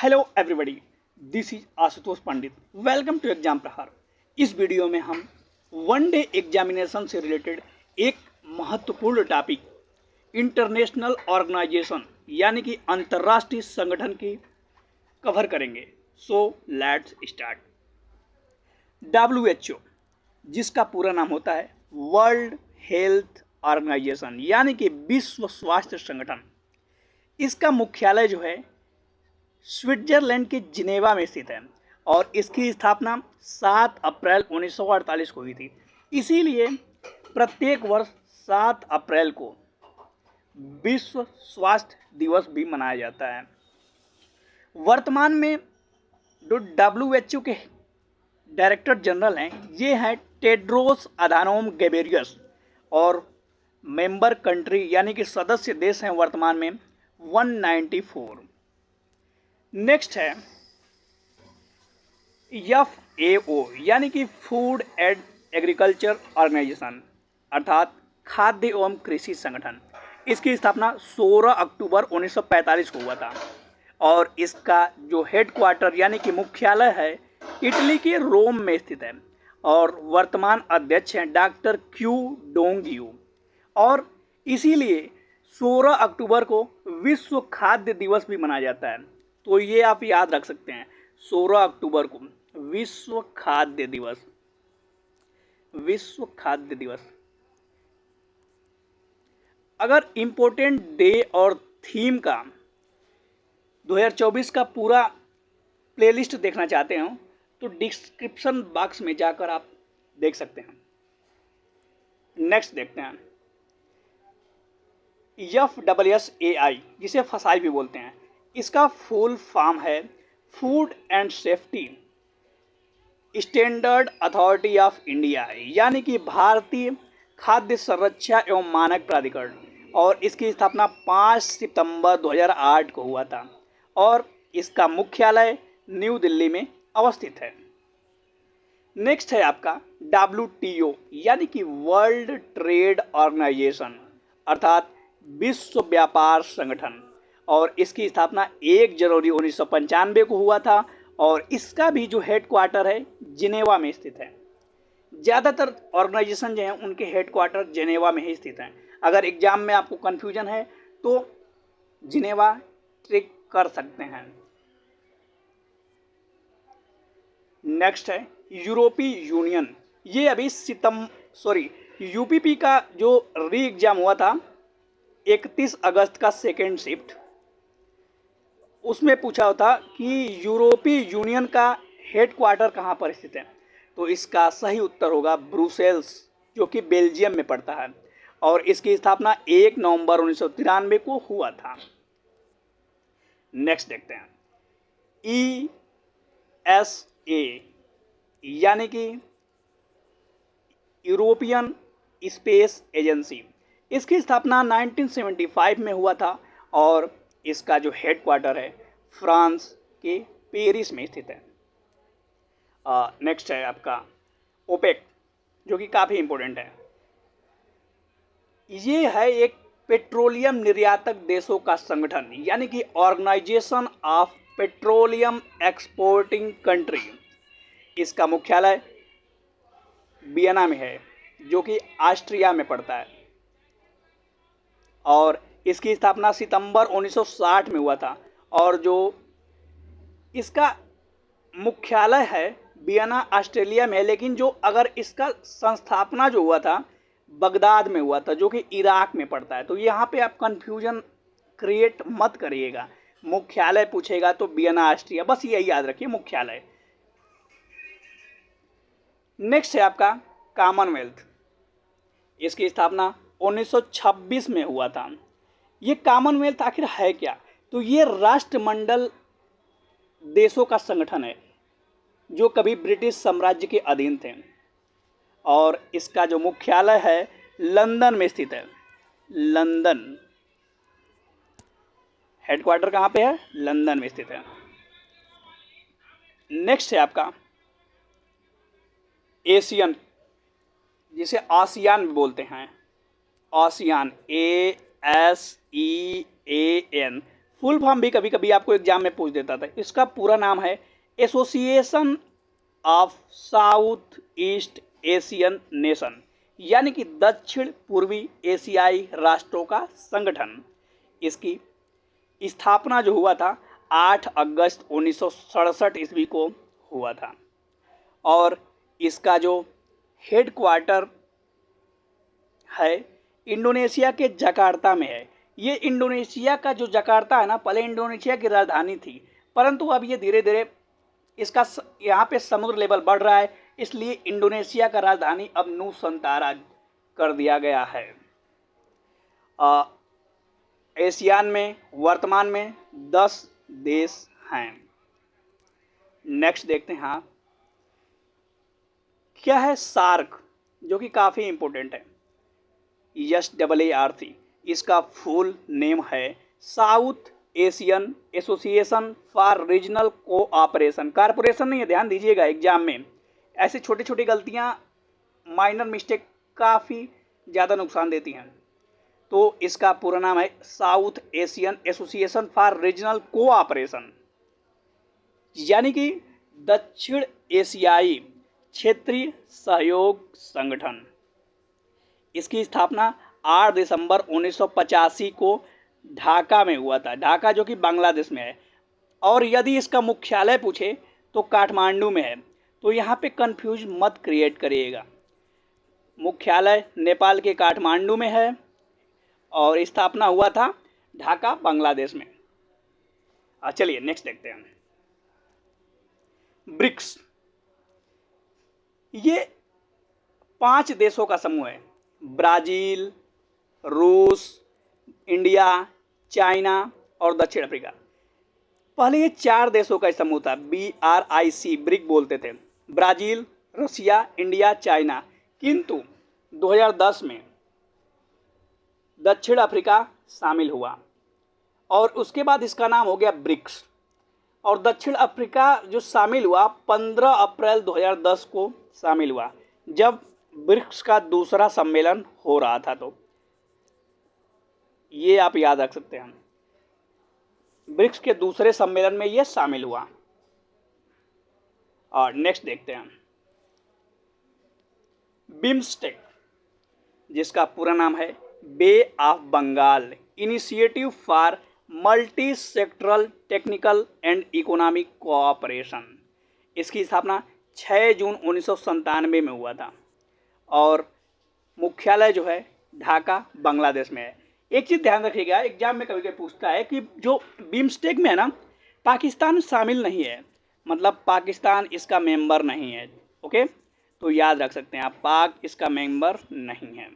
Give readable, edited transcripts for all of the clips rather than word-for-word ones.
Hello everybody, this is Ashutosh Pandit. Welcome to exam Prahar. इस video में हम वन डे एग्जामिनेशन से रिलेटेड एक महत्वपूर्ण टॉपिक इंटरनेशनल ऑर्गेनाइजेशन यानी कि अंतर्राष्ट्रीय संगठन की कवर करेंगे। So let's start. WHO, जिसका पूरा नाम होता है वर्ल्ड हेल्थ ऑर्गेनाइजेशन यानी कि विश्व स्वास्थ्य संगठन, इसका मुख्यालय जो है स्विट्जरलैंड के जिनेवा में स्थित है और इसकी स्थापना 7 अप्रैल 1948 को हुई थी। इसीलिए प्रत्येक वर्ष 7 अप्रैल को विश्व स्वास्थ्य दिवस भी मनाया जाता है। वर्तमान में जो WHO के डायरेक्टर जनरल हैं ये हैं टेड्रोस अधानोम गेब्रेयेसस और मेंबर कंट्री यानी कि सदस्य देश हैं वर्तमान में 194। नेक्स्ट है FAO यानी कि फूड एंड एग्रीकल्चर ऑर्गेनाइजेशन अर्थात खाद्य एवं कृषि संगठन। इसकी स्थापना 16 अक्टूबर 1945 को हुआ था और इसका जो हेडक्वार्टर यानी कि मुख्यालय है इटली के रोम में स्थित है और वर्तमान अध्यक्ष हैं डॉक्टर क्यू डोंग यू। और इसीलिए 16 अक्टूबर को विश्व खाद्य दिवस भी मनाया जाता है। तो ये आप याद रख सकते हैं, 16 अक्टूबर को विश्व खाद्य दिवस। विश्व खाद्य दिवस। अगर इम्पोर्टेंट डे और थीम का 2024 का पूरा प्लेलिस्ट देखना चाहते हो तो डिस्क्रिप्शन बॉक्स में जाकर आप देख सकते हैं। नेक्स्ट देखते हैं FSSAI, जिसे फसाई भी बोलते हैं। इसका फुल फॉर्म है food and safety standard authority of India यानी कि भारतीय खाद्य संरक्षा एवं मानक प्राधिकरण, और इसकी स्थापना 5 सितंबर 2008 को हुआ था और इसका मुख्यालय न्यू दिल्ली में अवस्थित है। नेक्स्ट है आपका WTO यानी कि वर्ल्ड ट्रेड ऑर्गेनाइजेशन अर्थात विश्व व्यापार संगठन, और इसकी स्थापना 1 जनवरी 1995 को हुआ था और इसका भी जो हेडक्वार्टर है जिनेवा में स्थित है। ज़्यादातर ऑर्गेनाइजेशन जो हैं उनके हेडक्वार्टर जिनेवा में ही स्थित हैं। अगर एग्जाम में आपको कन्फ्यूजन है तो जिनेवा ट्रिक कर सकते हैं। नेक्स्ट है यूरोपीय यूनियन। ये अभी UPP का जो री एग्जाम हुआ था 31 अगस्त का सेकेंड शिफ्ट, उसमें पूछा था कि यूरोपीय यूनियन का हेडक्वार्टर कहाँ पर स्थित है। तो इसका सही उत्तर होगा ब्रुसेल्स, जो कि बेल्जियम में पड़ता है और इसकी स्थापना 1 नवंबर 1993 को हुआ था। नेक्स्ट देखते हैं ESA यानी कि यूरोपियन स्पेस एजेंसी। इसकी स्थापना 1975 में हुआ था और इसका जो हेडक्वार्टर है फ्रांस के पेरिस में स्थित है। नेक्स्ट है आपका OPEC, जो कि काफ़ी इम्पोर्टेंट है। ये है एक पेट्रोलियम निर्यातक देशों का संगठन यानी कि organization of petroleum exporting country. इसका मुख्यालय वियना में है, जो कि ऑस्ट्रिया में पड़ता है और इसकी स्थापना सितंबर 1960 में हुआ था और जो इसका मुख्यालय है वियना ऑस्ट्रेलिया में है, लेकिन जो अगर इसका संस्थापना जो हुआ था बगदाद में हुआ था, जो कि इराक में पड़ता है। तो यहाँ पे आप कंफ्यूजन क्रिएट मत करिएगा, मुख्यालय पूछेगा तो वियना ऑस्ट्रिया, बस यही याद रखिए मुख्यालय। नेक्स्ट है आपका कॉमनवेल्थ। इसकी स्थापना 1926 में हुआ था। ये कॉमनवेल्थ आखिर है क्या? तो ये राष्ट्रमंडल देशों का संगठन है जो कभी ब्रिटिश साम्राज्य के अधीन थे और इसका जो मुख्यालय है लंदन में स्थित है। लंदन हेडक्वार्टर कहाँ पे है? लंदन में स्थित है। नेक्स्ट है आपका एशियन, जिसे आसियान भी बोलते हैं। आसियान ASEAN फुल फॉर्म भी कभी कभी आपको एग्जाम में पूछ देता था। इसका पूरा नाम है association of south east Asian nation, यानी कि दक्षिण पूर्वी एशियाई राष्ट्रों का संगठन। इसकी स्थापना जो हुआ था 8 अगस्त 1967 ईस्वी को हुआ था और इसका जो हेड क्वार्टर है इंडोनेशिया के जकार्ता में है। ये इंडोनेशिया का जो जकार्ता है ना, पहले इंडोनेशिया की राजधानी थी, परंतु अब ये धीरे धीरे इसका यहाँ पे समुद्र लेवल बढ़ रहा है, इसलिए इंडोनेशिया का राजधानी अब नूसंतारा कर दिया गया है। एशियान में वर्तमान में 10 देश हैं। नेक्स्ट देखते हैं, हाँ क्या है सार्क, जो कि काफ़ी इंपॉर्टेंट है। SAARC इसका फुल नेम है south Asian association for regional cooperation. Corporation नहीं है, ध्यान दीजिएगा, एग्जाम में ऐसे छोटी छोटी गलतियां, माइनर मिस्टेक काफ़ी ज़्यादा नुकसान देती हैं। तो इसका पूरा नाम है south Asian association for regional cooperation, यानी कि दक्षिण एशियाई क्षेत्रीय सहयोग संगठन। इसकी स्थापना 8 दिसंबर 1985 को ढाका में हुआ था। ढाका जो कि बांग्लादेश में है। और यदि इसका मुख्यालय पूछे तो काठमांडू में है। तो यहाँ पे कंफ्यूज मत क्रिएट करिएगा। मुख्यालय नेपाल के काठमांडू में है और स्थापना हुआ था ढाका बांग्लादेश में। चलिए नेक्स्ट देखते हैं। ब्रिक्स, ये 5 देशों का समूह है। ब्राज़ील, रूस, इंडिया, चाइना और दक्षिण अफ्रीका। पहले ये 4 देशों का समूह था, BRIC, ब्रिक बोलते थे। ब्राज़ील, रसिया, इंडिया, चाइना। किंतु 2010 में दक्षिण अफ्रीका शामिल हुआ और उसके बाद इसका नाम हो गया ब्रिक्स। और दक्षिण अफ्रीका जो शामिल हुआ 15 अप्रैल 2010 को शामिल हुआ, जब ब्रिक्स का दूसरा सम्मेलन हो रहा था। तो ये आप याद रख सकते हैं, ब्रिक्स के दूसरे सम्मेलन में ये शामिल हुआ। और नेक्स्ट देखते हैं बिम्स्टेक, जिसका पूरा नाम है bay of Bengal initiative for multi sectoral technical and economic cooperation. इसकी स्थापना 6 जून 1997 में हुआ था और मुख्यालय जो है ढाका बांग्लादेश में है। एक चीज़ ध्यान रखिएगा, एग्जाम में कभी कभी पूछता है कि जो बिम्स्टेक में है ना, पाकिस्तान शामिल नहीं है, मतलब पाकिस्तान इसका मेंबर नहीं है। ओके, तो याद रख सकते हैं आप, पाक इसका मेंबर नहीं है।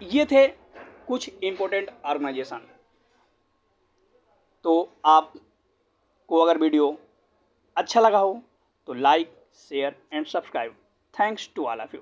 ये थे कुछ इम्पोर्टेंट ऑर्गेनाइजेशन। तो आपको अगर वीडियो अच्छा लगा हो तो like, share and subscribe. Thanks to all of you.